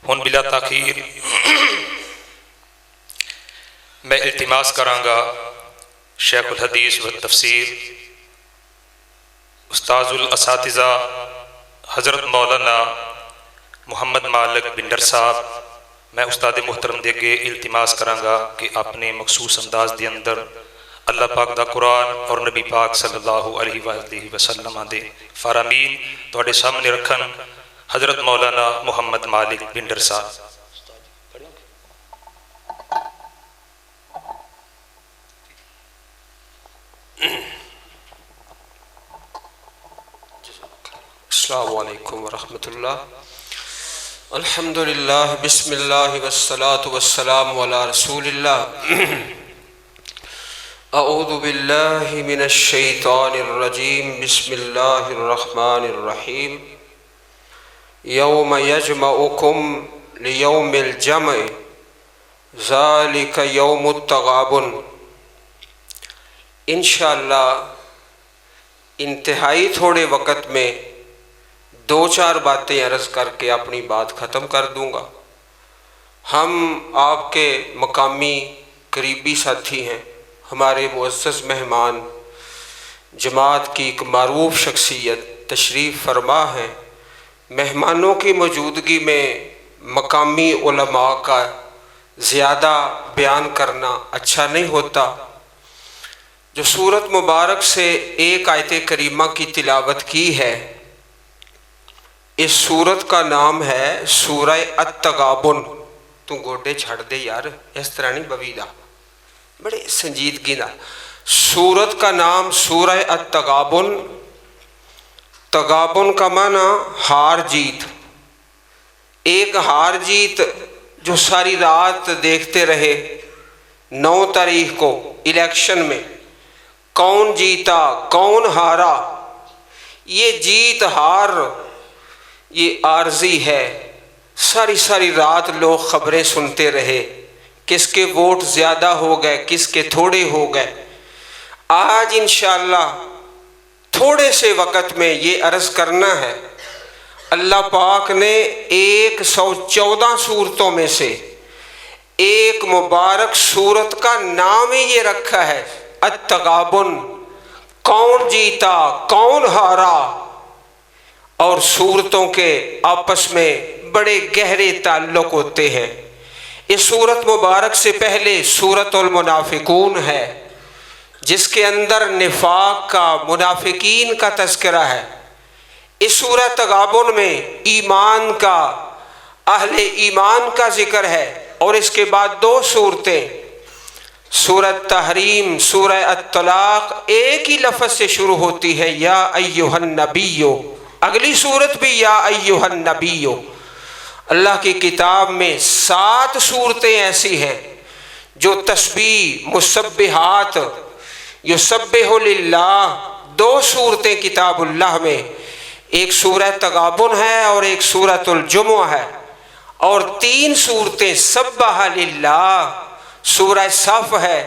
ہن بلا تاخیر میں التماس کراں گا شیخ الحدیث و تفسیر استاذ الاساتذہ حضرت مولانا محمد مالک بنڈر صاحب، میں استاد محترم دے کے التماس کراں گا کہ اپنے مخصوص انداز دے اندر اللہ پاک دا قرآن اور نبی پاک صلی اللہ علیہ وآلہ وسلم دے فرامین تواڈے سامنے رکھن حضرت مولانا محمد مالک بنڈر صاحب۔ السلام علیکم ورحمۃ اللہ۔ الحمدللہ، بسم اللہ والصلاة والسلام علی رسول اللہ۔ اعوذ باللہ من الشیطان الرجیم، بسم اللہ الرحمن الرحیم۔ یوم یجمعکم لیوم الجمع ذالک یوم التغابن۔ انشاءاللہ انتہائی تھوڑے وقت میں دو چار باتیں عرض کر کے اپنی بات ختم کر دوں گا۔ ہم آپ کے مقامی قریبی ساتھی ہیں، ہمارے معزز مہمان، جماعت کی ایک معروف شخصیت تشریف فرما ہیں۔ مہمانوں کی موجودگی میں مقامی علماء کا زیادہ بیان کرنا اچھا نہیں ہوتا۔ جو سورت مبارک سے ایک آیت کریمہ کی تلاوت کی ہے، اس سورت کا نام ہے سورہ التغابن۔ تو گوڈے چھڑ دے یار، اس طرح نہیں بویدہ، بڑے سنجیدگی نہ۔ سورت کا نام سورہ التغابن۔ تغابن کا معنی ہار جیت۔ ایک ہار جیت جو ساری رات دیکھتے رہے 9 تاریخ کو الیکشن میں کون جیتا کون ہارا، یہ جیت ہار یہ عارضی ہے۔ ساری رات لوگ خبریں سنتے رہے، کس کے ووٹ زیادہ ہو گئے کس کے تھوڑے ہو گئے۔ آج انشاءاللہ تھوڑے سے وقت میں یہ عرض کرنا ہے، اللہ پاک نے 114 سورتوں میں سے ایک مبارک سورت کا نام ہی یہ رکھا ہے التغابن، کون جیتا کون ہارا۔ اور سورتوں کے آپس میں بڑے گہرے تعلق ہوتے ہیں۔ اس سورت مبارک سے پہلے سورت المنافقون ہے، جس کے اندر نفاق کا، منافقین کا تذکرہ ہے۔ اس سورہ تغابن میں ایمان کا، اہل ایمان کا ذکر ہے۔ اور اس کے بعد 2 سورتیں، سورہ تحریم، سورہ الطلاق، ایک ہی لفظ سے شروع ہوتی ہے، یا ایھا النبی۔ اگلی سورت بھی یا ایھا النبی۔ اللہ کی کتاب میں 7 سورتیں ایسی ہیں جو تسبیح، مسبحات، یسبح للہ، 2 سورتیں کتاب اللہ میں، ایک سورہ تغابن ہے اور ایک سورۃ الجمعہ ہے، اور 3 سورتیں سبح للہ، سورہ صف ہے،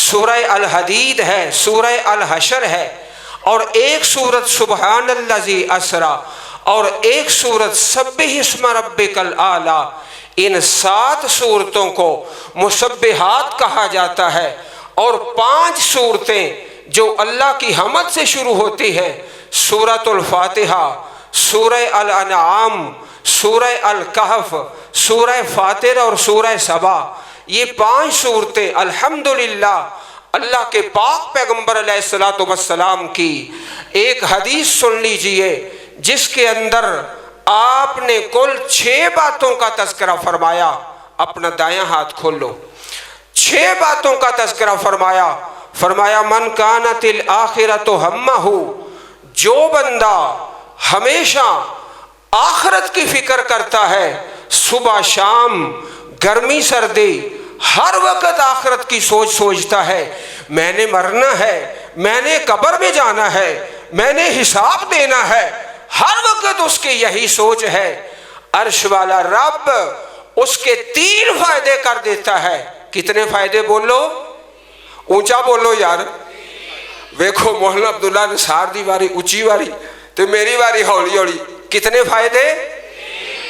سورہ الحدید ہے، سورہ الحشر ہے، اور ایک سورت سبحان الذی اسریٰ، اور ایک سورت سبح اسم ربک الاعلیٰ۔ ان 7 صورتوں کو مسبحات کہا جاتا ہے، اور 5 صورتیں جو اللہ کی حمد سے شروع ہوتی ہیں، سورۃ الفاتحہ، سورہ الانعام، سورہ الکہف، سورہ فاطر اور سورہ سبا۔ یہ 5 صورتیں الحمدللہ اللہ کے پاک پیغمبر علیہ السلام کی ایک حدیث سن لیجئے، جس کے اندر آپ نے کل 6 باتوں کا تذکرہ فرمایا۔ اپنا دایاں ہاتھ کھول لو۔ 6 باتوں کا تذکرہ فرمایا من کانت الآخرۃ ہمہ، جو بندہ ہمیشہ آخرت کی فکر کرتا ہے، صبح شام، گرمی سردی، ہر وقت آخرت کی سوچتا ہے، میں نے مرنا ہے، میں نے قبر میں جانا ہے، میں نے حساب دینا ہے، ہر وقت اس کی یہی سوچ ہے، عرش والا رب اس کے 3 فائدے کر دیتا ہے۔ کتنے فائدے بولو؟ اونچا بولو یار۔ ویکھو مولانا عبداللہ نثار دی واری اونچی واری، تو میری واری ہولی ہولی۔ کتنے فائدے؟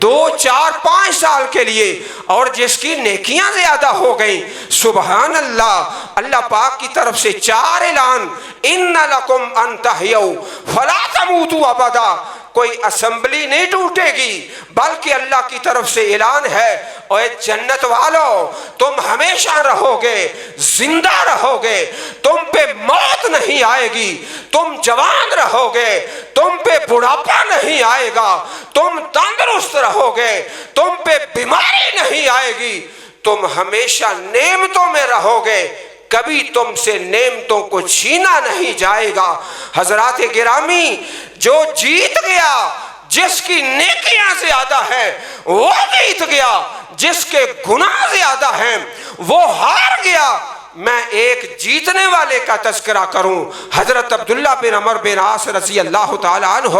2 4 5 سال کے لیے، اور جس کی نیکیاں زیادہ ہو گئیں، سبحان اللہ، اللہ پاک کی طرف سے 4 اعلان، ان لکم ان تحیوا فلا تموتوا ابدا، کوئی اسمبلی نہیں ٹوٹے گی، بلکہ اللہ کی طرف سے اعلان ہے، اے جنت والو تم ہمیشہ رہو گے، زندہ رہو گے، تم پہ موت نہیں آئے گی، تم جوان رہو گے، تم پہ بڑھاپا نہیں آئے گا، تم تندرست رہو گے، تم پہ بیماری نہیں آئے گی، تم ہمیشہ نعمتوں میں رہو گے، کبھی تم سے نعمتوں کو چھینا نہیں جائے گا۔ حضرات گرامی، جو جیت گیا جس کی نیکیاں زیادہ ہیں وہ جیت گیا، جس کے گناہ زیادہ ہیں وہ ہار گیا۔ میں ایک جیتنے والے کا تذکرہ کروں، حضرت عبداللہ بن عمر بن عاص رضی اللہ تعالیٰ عنہ،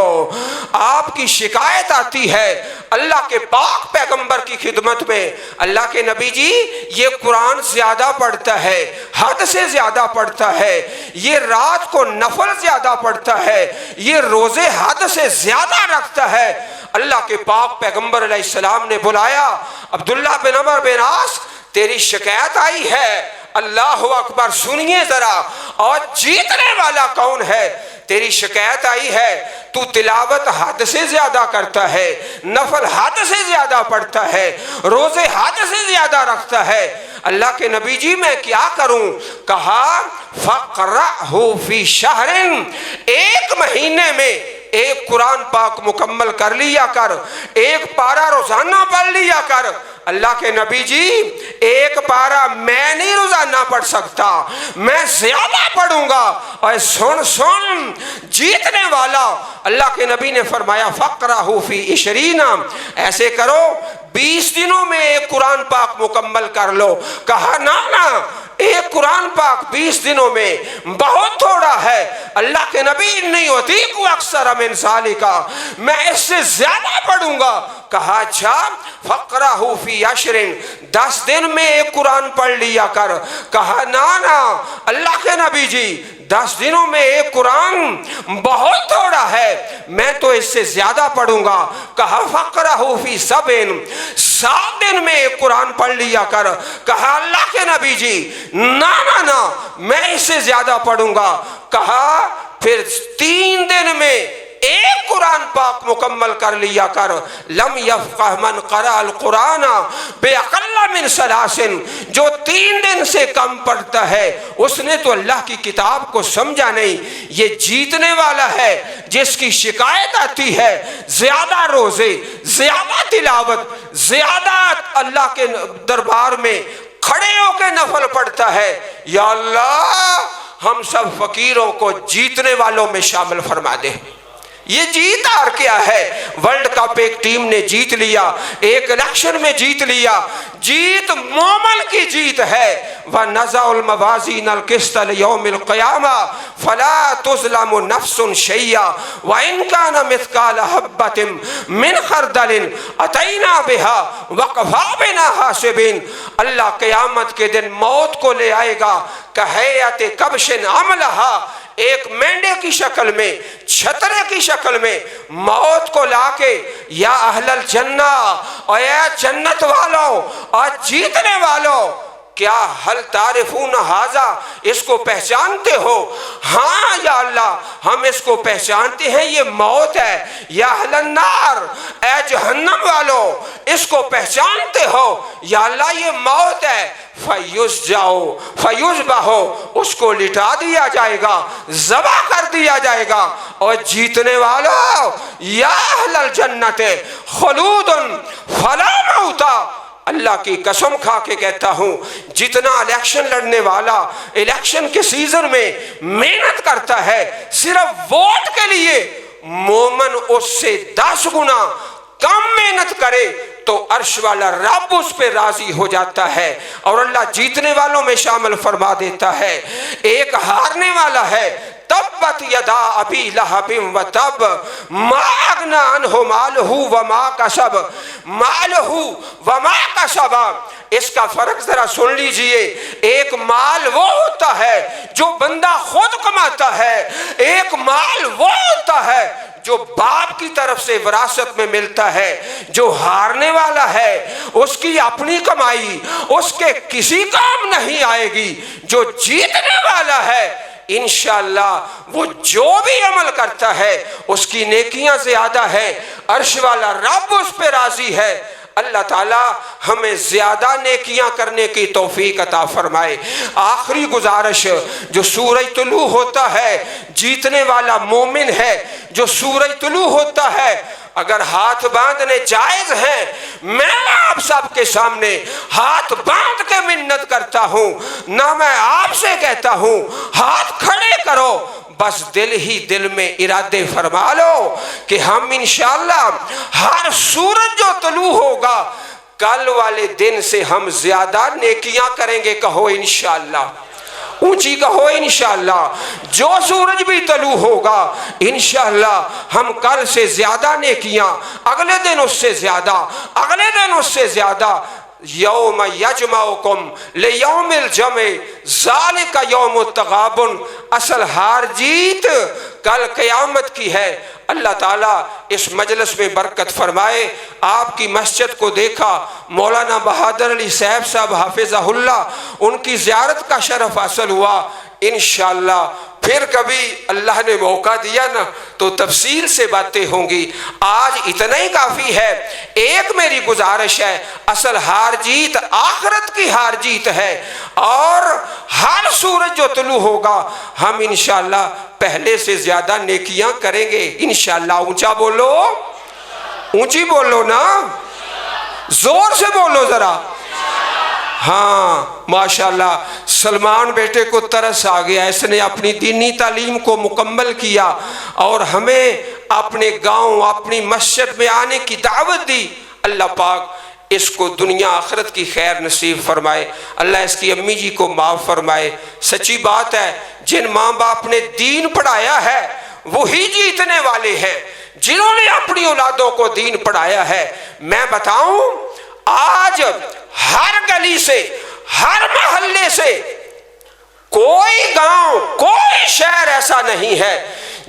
آپ کی شکایت آتی ہے اللہ کے پاک پیغمبر کی خدمت میں، اللہ کے نبی جی یہ قرآن زیادہ پڑھتا ہے، حد سے زیادہ پڑھتا ہے، یہ رات کو نفل زیادہ پڑھتا ہے، یہ روزے حد سے زیادہ رکھتا ہے۔ اللہ کے پاک پیغمبر علیہ السلام نے بلایا، عبداللہ بن عمر بن عاص تیری شکایت آئی ہے، اللہ اکبر، سنیے ذرا، اور جیتنے والا کون ہے؟ تیری شکایت آئی ہے تو تلاوت حد سے زیادہ کرتا ہے، نفل حد سے زیادہ پڑھتا ہے، روزے حد سے زیادہ رکھتا ہے، اللہ کے نبی جی میں کیا کروں؟ کہا فَقْرَأْهُ فِي شَهْرٍ، 1 مہینے میں ایک قرآن پاک مکمل کر لیا کر، 1 پارہ روزانہ پڑھ لیا کر۔ اللہ کے نبی جی 1 پارہ میں نہیں روزانہ پڑھ سکتا، میں زیادہ پڑھوں گا۔ اور سن جیتنے والا، اللہ کے نبی نے فرمایا فَقْرَأْهُ فِي 20، ایسے کرو 20 دنوں میں ایک قرآن پاک مکمل کر لو۔ کہا نا، ایک قرآن پاک 20 دنوں میں بہت تھوڑا ہے، اللہ کے نبی نہیں ہوتی کو اکثر من ذالک، میں اس سے زیادہ پڑھوں گا۔ کہا اچھا فَقْرَأْهُ فِي 10، 10 دن میں ایک قرآن پڑھ لیا کر۔ کہا نا، اللہ کے نبی جی 10 دنوں میں ایک قرآن بہت تھوڑا ہے، میں تو اس سے زیادہ پڑھوں گا۔ کہا فَقْرَأْهُ فِي 7، 7 دن میں ایک قرآن پڑھ لیا کر۔ کہا اللہ کے نبی جی نا، میں اس سے زیادہ پڑھوں گا۔ کہا پھر 3 دن میں ایک قرآن پاک مکمل کر لیا کر۔ لم یفقہ من قرأ القرآن بأقل من 3، جو 3 دن سے کم پڑھتا ہے اس نے تو اللہ کی کتاب کو سمجھا نہیں۔ یہ جیتنے والا ہے جس کی شکایت آتی ہے زیادہ روزے، زیادہ تلاوت، زیادہ اللہ کے دربار میں کھڑے ہو کے نفل پڑھتا ہے۔ یا اللہ ہم سب فقیروں کو جیتنے والوں میں شامل فرما دے۔ یہ جیت ہار کیا ہے؟ ورلڈ کپ ایک ٹیم نے جیت لیا، ایک الیکشن میں جیت لیا، جیت مومن کی جیت ہے۔ وَنَزَعُ الْمَوَازِينَ الْقِسْطَ لِيَوْمِ الْقِيَامَةِ فَلَا تُظْلَمُ نَفْسٌ شَيْئًا وَإِنْ كَانَ مِثْقَالَ حَبَّةٍ مِّنْ خَرْدَلٍ أَتَيْنَا بِهَا وَكَفَىٰ بِنَا حَاسِبِينَ۔ اللہ قیامت کے دن موت کو لے آئے گا کَہَیَّةِ کَبْشٍ عَمْلَهَا، ایک مینڈے کی شکل میں، چھترے کی شکل میں موت کو لا کے، یا اہل الجنہ، اور اے جنت والوں اور جیتنے والوں، کیا حل تعرفون ھذا، اس کو پہچانتے ہو؟ ہاں یا اللہ ہم اس کو پہچانتے ہیں، یہ موت ہے۔ یا اہل النار، اے جہنم والوں اس کو پہچانتے ہو؟ یا اللہ یہ موت ہے۔ فیذبح، اس کو لٹا دیا جائے گا، ذبح کر دیا جائے گا۔ اور جیتنے والوں یا اہل الجنت خلود فلا موت، اللہ کی قسم کھا کے کہتا ہوں جتنا الیکشن لڑنے والا الیکشن کے سیزن میں محنت کرتا ہے صرف ووٹ کے لیے، مومن اس سے 10 گنا کم محنت کرے تو عرش والا رب اس پہ راضی ہو جاتا ہے اور اللہ جیتنے والوں میں شامل فرما دیتا ہے۔ ایک ہارنے والا ہے، تبت یدا ابی لہب وتب ما اغنی عنہ مالہ وما کسب، مالہ وما کسب۔ اس کا فرق ذرا سن لیجئے، ایک مال وہ ہوتا ہے جو بندہ خود کماتا ہے، ایک مال وہ ہوتا ہے جو باپ کی طرف سے وراثت میں ملتا ہے، جو ہارنے والا ہے اس کی اپنی کمائی اس کے کسی کام نہیں آئے گی، جو جیتنے والا ہے انشاءاللہ وہ جو بھی عمل کرتا ہے اس کی نیکیاں زیادہ ہے، عرش والا رب اس پہ راضی ہے۔ اللہ تعالی ہمیں زیادہ نیکیاں کرنے کی توفیق عطا فرمائے۔ آخری گزارش، جو سورج طلوع ہوتا ہے جیتنے والا مومن ہے، جو سورج طلوع ہوتا ہے اگر ہاتھ باندھنے جائز ہیں، میں آپ سب کے سامنے ہاتھ باندھ کے منت کرتا ہوں، نہ میں آپ سے کہتا ہوں ہاتھ کھڑے کرو، بس دل ہی دل میں ارادے فرما لو کہ ہم انشاءاللہ ہر سورج جو طلوع ہوگا کل والے دن سے ہم زیادہ نیکیاں کریں گے۔ کہو انشاءاللہ، اونچی کہو انشاءاللہ۔ جو سورج بھی طلوع ہوگا انشاءاللہ ہم کل سے زیادہ نیکیاں، اگلے دن اس سے زیادہ، اگلے دن اس سے زیادہ۔ یوم یجمعکم لیوم الجمع ذالک یوم التغابن، اصل ہار جیت کل قیامت کی ہے۔ اللہ تعالیٰ اس مجلس میں برکت فرمائے۔ آپ کی مسجد کو دیکھا، مولانا بہادر علی صاحب صاحب حافظہ اللہ، ان کی زیارت کا شرف حاصل ہوا۔ انشاءاللہ پھر کبھی اللہ نے موقع دیا نا تو تفصیل سے باتیں ہوں گی، آج اتنا ہی کافی ہے۔ ایک میری گزارش ہے، اصل ہار جیت آخرت کی ہار جیت ہے، اور ہر سورج جو طلوع ہوگا ہم انشاءاللہ پہلے سے زیادہ نیکیاں کریں گے انشاءاللہ۔ اونچا بولو، اونچی بولو نا، زور سے بولو ذرا۔ ہاں ماشاءاللہ سلمان بیٹے کو ترس آ گیا، اس نے اپنی دینی تعلیم کو مکمل کیا اور ہمیں اپنے گاؤں اپنی مسجد میں آنے کی دعوت دی۔ اللہ پاک اس کو دنیا آخرت کی خیر نصیب فرمائے، اللہ اس کی امی جی کو معاف فرمائے۔ سچی بات ہے، جن ماں باپ نے دین پڑھایا ہے وہی جیتنے والے ہیں، جنہوں نے اپنی اولادوں کو دین پڑھایا ہے۔ میں بتاؤں، آج ہر گلی سے، ہر محلے سے، کوئی گاؤں کوئی شہر ایسا نہیں ہے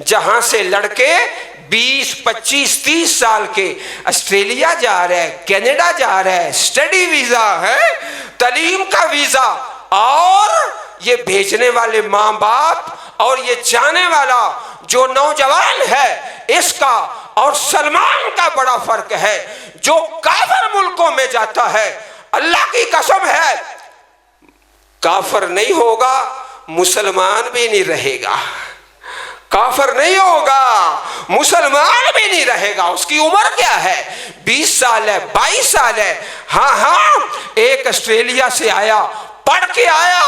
جہاں سے لڑکے 20 25 30 سال کے آسٹریلیا جا رہے ہیں، کینیڈا جا رہے ہیں، اسٹڈی ویزا ہے، تعلیم کا ویزا، اور یہ بھیجنے والے ماں باپ اور یہ جانے والا جو نوجوان ہے اس کا اور سلمان کا بڑا فرق ہے۔ جو کافر ملکوں میں جاتا ہے اللہ کی قسم ہے کافر نہیں ہوگا، مسلمان بھی نہیں رہے گا، کافر نہیں ہوگا مسلمان بھی نہیں رہے گا۔ اس کی عمر کیا ہے؟ 20 سال ہے، 22 سال ہے۔ ہاں ایک آسٹریلیا سے آیا، پڑھ کے آیا،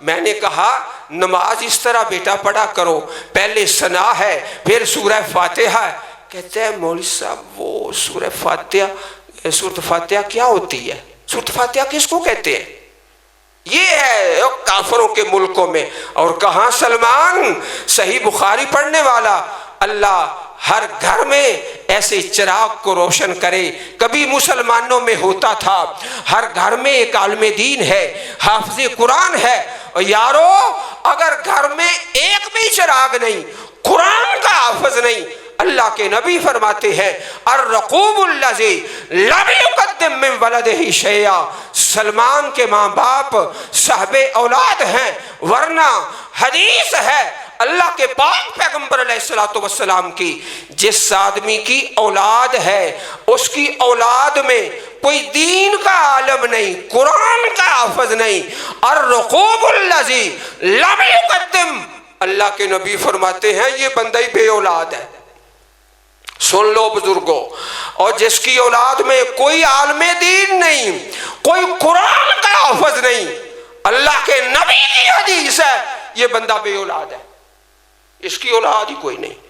میں نے کہا نماز اس طرح بیٹا پڑھا کرو، پہلے ثنا ہے پھر سورہ فاتحہ ہے۔ کہتے ہیں مولوی صاحب وہ سورہ فاتحہ کیا ہوتی ہے؟ سورۃ فاتحہ کس کو کہتے ہیں؟ یہ ہے کافروں کے ملکوں میں۔ اور کہاں سلمان صحیح بخاری پڑھنے والا، اللہ ہر گھر میں ایسے چراغ کو روشن کرے۔ کبھی مسلمانوں میں ہوتا تھا ہر گھر میں ایک عالم دین ہے، حافظ قرآن ہے، اور یارو اگر گھر میں ایک بھی چراغ نہیں، قرآن کا حافظ نہیں، اللہ کے نبی فرماتے ہیں الرقوب الذی لم یقدم من ولدہ شیئا، سلمان کے ماں باپ صاحب اولاد ہیں، ورنہ حدیث ہے اللہ کے پاک پیغمبر علیہ السلام کی، جس آدمی کی اولاد ہے اس کی اولاد میں کوئی دین کا عالم نہیں، قرآن کا حافظ نہیں، الرقوب الذی لم یقدم، اللہ کے نبی فرماتے ہیں یہ بندہ ہی بے اولاد ہے۔ سن لو بزرگوں، اور جس کی اولاد میں کوئی عالم دین نہیں، کوئی قرآن کا حافظ نہیں، اللہ کے نبی کی حدیث ہے یہ بندہ بے اولاد ہے، اس کی اولاد ہی کوئی نہیں،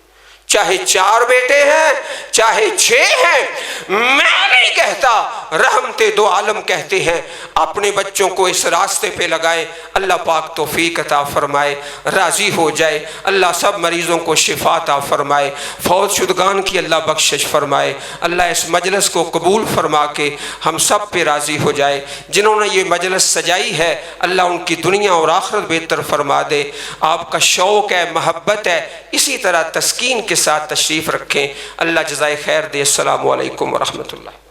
چاہے 4 بیٹے ہیں چاہے 6 ہیں۔ میں نہیں کہتا، رحمت دو عالم کہتے ہیں، اپنے بچوں کو اس راستے پہ لگائیں، اللہ پاک توفیق عطا فرمائے، راضی ہو جائے، اللہ سب مریضوں کو شفا عطا فرمائے، فوت شدگان کی اللہ بخشش فرمائے، اللہ اس مجلس کو قبول فرما کے ہم سب پہ راضی ہو جائے۔ جنہوں نے یہ مجلس سجائی ہے اللہ ان کی دنیا اور آخرت بہتر فرما دے۔ آپ کا شوق ہے، محبت ہے، اسی طرح تسکین کے ساتھ تشریف رکھیں. اللہ جزائے خیر دے. السلام علیکم ورحمۃ اللہ.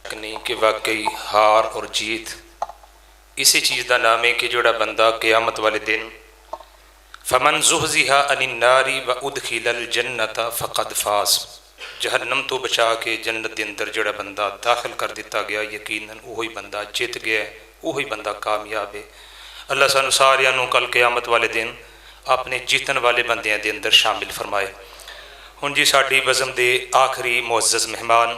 نہیں کہ واقعی ہار اور جیت اسی چیز کا نام ہے کہ جڑا بندہ قیامت والے دن فمن زحزح عن النار وادخل الجنۃ فقد فاز، جہنم تو بچا کے جنت دے اندر جڑا بندہ داخل کر دیتا گیا یقیناً وہی بندہ جیت گیا ہے، وہی بندہ کامیاب ہے. اللہ سانو سارے نو کل قیامت والے دن اپنے جیتن والے بندیاں دے اندر شامل فرمائے. ہن جی ساڈی بزم دے آخری معزز مہمان